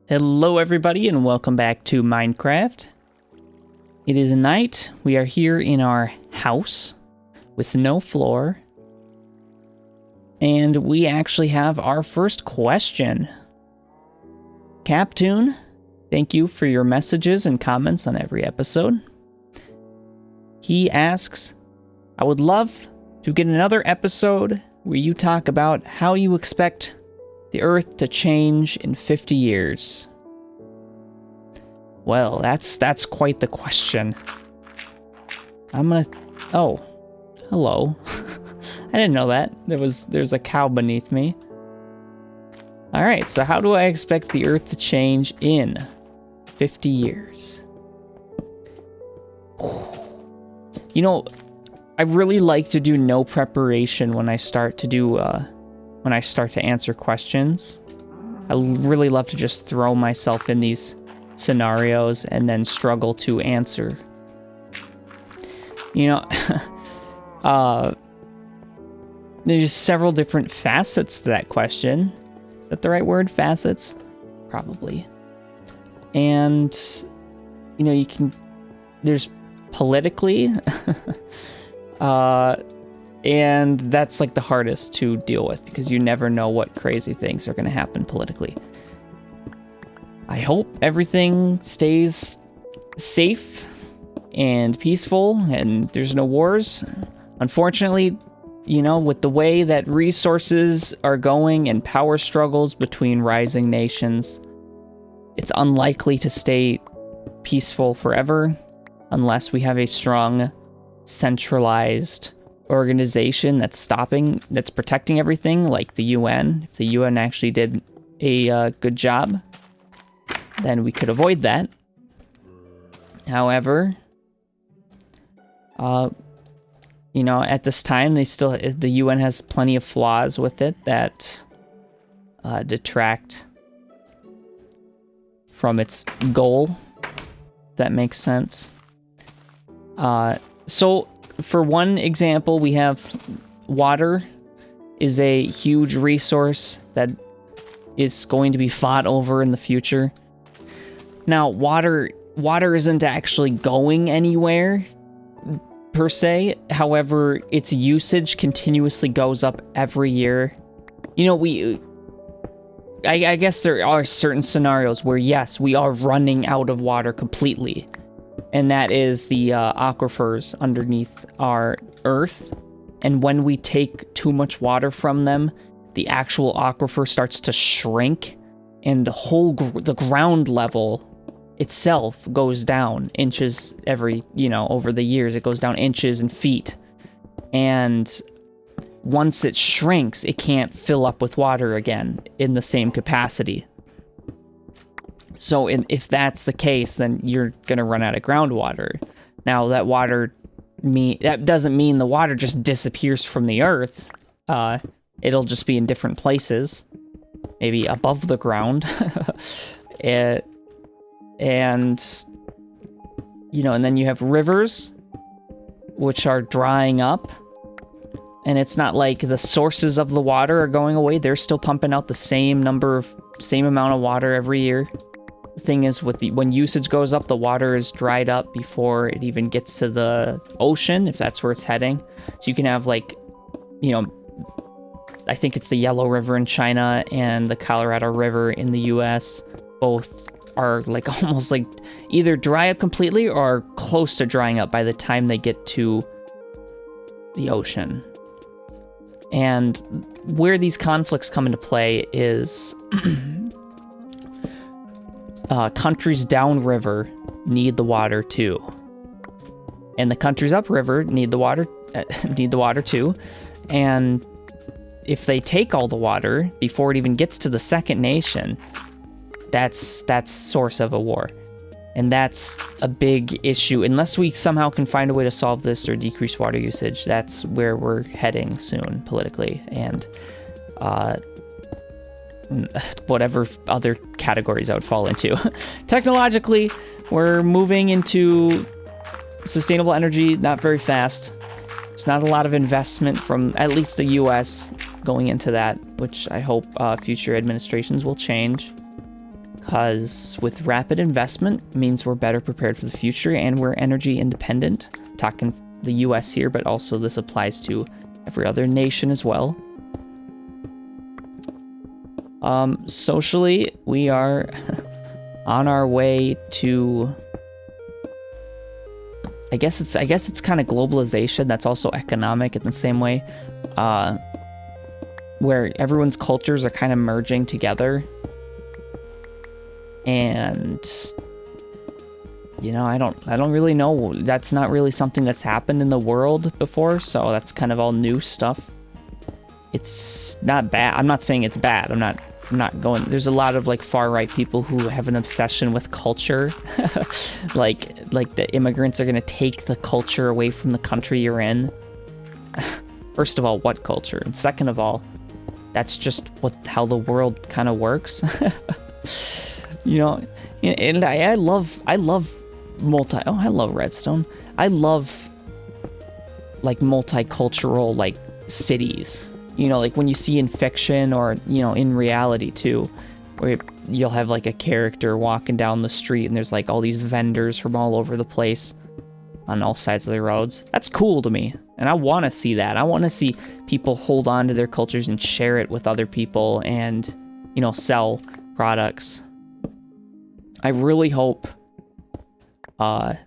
Hello everybody and welcome back to Minecraft. It is night. We are here in our house with no floor. And we actually have our first question. Captoon, thank you for your messages and comments on every episode. He asks, I would love to get another episode where you talk about how you expect the Earth to change in 50 years. Well, that's quite the question. Oh, hello. I didn't know that. There's a cow beneath me. Alright, so how do I expect the Earth to change in 50 years? You know, I really like to do no preparation when I start to answer questions. I really love to just throw myself in these scenarios and then struggle to answer. You know, there's several different facets to that question. Is that the right word? Facets? Probably. And, you know, there's politically, and that's like the hardest to deal with because you never know what crazy things are going to happen politically. I hope everything stays safe and peaceful and there's no wars. Unfortunately, you know, with the way that resources are going and power struggles between rising nations, it's unlikely to stay peaceful forever unless we have a strong, centralized organization that's protecting everything, like the UN. If the UN actually did a good job, then we could avoid that. However, you know, at this time, the UN has plenty of flaws with it that detract from its goal. If that makes sense. So, for one example, we have water is a huge resource that is going to be fought over in the future. Now, water isn't actually going anywhere, per se. However, its usage continuously goes up every year. You know, I guess there are certain scenarios where, yes, we are running out of water completely. And that is the aquifers underneath our Earth. And when we take too much water from them, the actual aquifer starts to shrink, and the ground level itself goes down inches over the years. It goes down inches and feet. And once it shrinks, it can't fill up with water again in the same capacity. So if that's the case, then you're going to run out of groundwater. Now, that doesn't mean the water just disappears from the Earth. It'll just be in different places, maybe above the ground. And you know, and then you have rivers, which are drying up. And it's not like the sources of the water are going away. They're still pumping out the same amount of water every year. The thing is, when usage goes up, the water is dried up before it even gets to the ocean, if that's where it's heading. So you can have, like, you know, I think it's the Yellow River in China and the Colorado River in the US. Both are like almost like either dry up completely or close to drying up by the time they get to the ocean. And where these conflicts come into play is countries downriver need the water too, and the countries upriver need the water too. And if they take all the water before it even gets to the second nation, that's source of a war, and that's a big issue. Unless we somehow can find a way to solve this or decrease water usage, that's where we're heading soon politically, and whatever other categories I would fall into. Technologically, we're moving into sustainable energy not very fast. There's not a lot of investment from at least the US going into that, which I hope future administrations will change. because with rapid investment means we're better prepared for the future and we're energy independent. I'm talking the US here, but also this applies to every other nation as well. Socially, we are on our way to, I guess it's kind of globalization. That's also economic in the same way, where everyone's cultures are kind of merging together. And I don't really know. That's not really something that's happened in the world before, so that's kind of all new stuff. It's not bad. I'm not saying it's bad. I'm not going. There's a lot of like far right people who have an obsession with culture. like the immigrants are going to take the culture away from the country you're in. First of all, what culture? And second of all, that's just how the world kind of works. And I love I love Redstone. I love like multicultural like cities. Like when you see in fiction or, in reality too, where you'll have like a character walking down the street and there's like all these vendors from all over the place on all sides of the roads. That's cool to me. And I want to see that. I want to see people hold on to their cultures and share it with other people and, sell products. I really hope, well,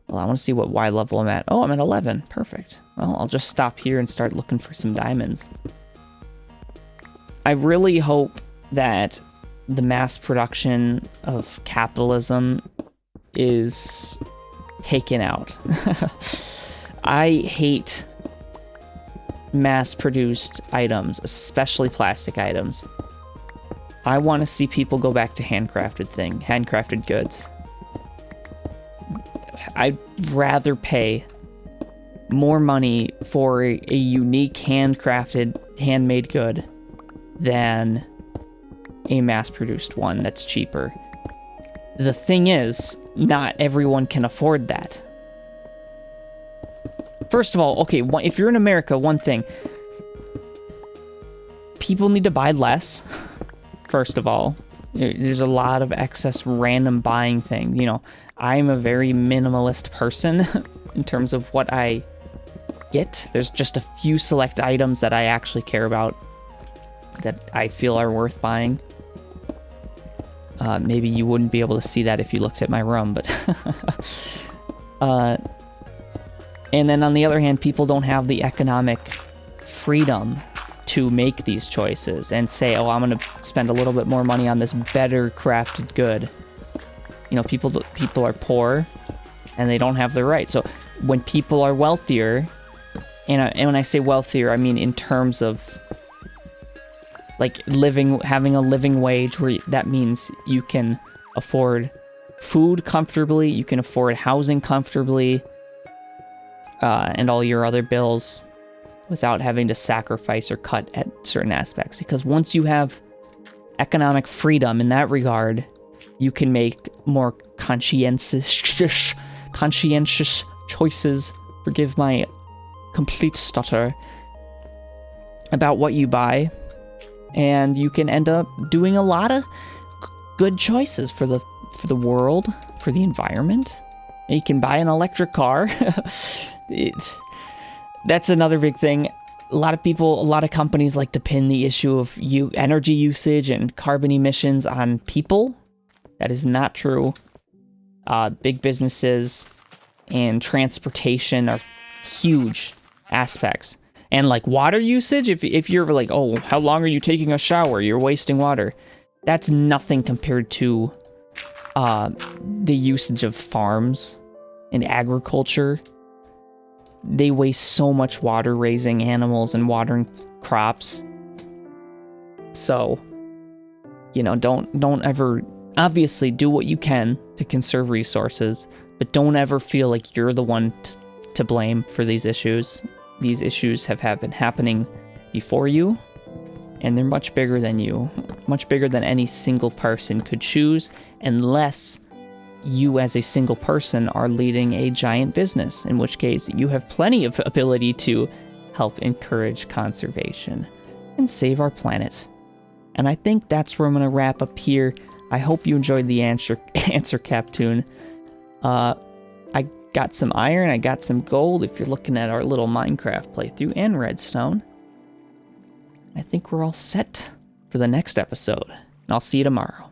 I want to see what Y level I'm at. Oh, I'm at 11. Perfect. Well, I'll just stop here and start looking for some diamonds. I really hope that the mass production of capitalism is taken out. I hate mass-produced items, especially plastic items. I want to see people go back to handcrafted goods. I'd rather pay more money for a unique handmade good than a mass-produced one that's cheaper. The thing is, not everyone can afford that. First of all, okay, if you're in America, one thing. People need to buy less, first of all. There's a lot of excess random buying thing. I'm a very minimalist person in terms of what I get. There's just a few select items that I actually care about that I feel are worth buying. Maybe you wouldn't be able to see that if you looked at my room, but and then on the other hand, people don't have the economic freedom to make these choices and say, oh, I'm going to spend a little bit more money on this better crafted good. People are poor and they don't have the right. So when people are wealthier, and when I say wealthier, I mean in terms of like having a living wage, where that means you can afford food comfortably, you can afford housing comfortably, and all your other bills without having to sacrifice or cut at certain aspects. Because once you have economic freedom in that regard, you can make more conscientious choices, forgive my complete stutter, about what you buy. And you can end up doing a lot of good choices for the world, for the environment. And you can buy an electric car. That's another big thing. A lot of companies like to pin the issue of energy usage and carbon emissions on people. That is not true. Big businesses and transportation are huge aspects. And like water usage, if you're like, oh, how long are you taking a shower? You're wasting water. That's nothing compared to the usage of farms and agriculture. They waste so much water raising animals and watering crops. So, don't ever, obviously do what you can to conserve resources, but don't ever feel like you're the one to blame for these issues. These issues have been happening before you, and they're much bigger than you, much bigger than any single person could choose, unless you as a single person are leading a giant business, in which case you have plenty of ability to help encourage conservation and save our planet. And I think that's where I'm going to wrap up here. I hope you enjoyed the answer Captoon. I got some iron, I got some gold if you're looking at our little Minecraft playthrough, and redstone. I think we're all set for the next episode. And I'll see you tomorrow.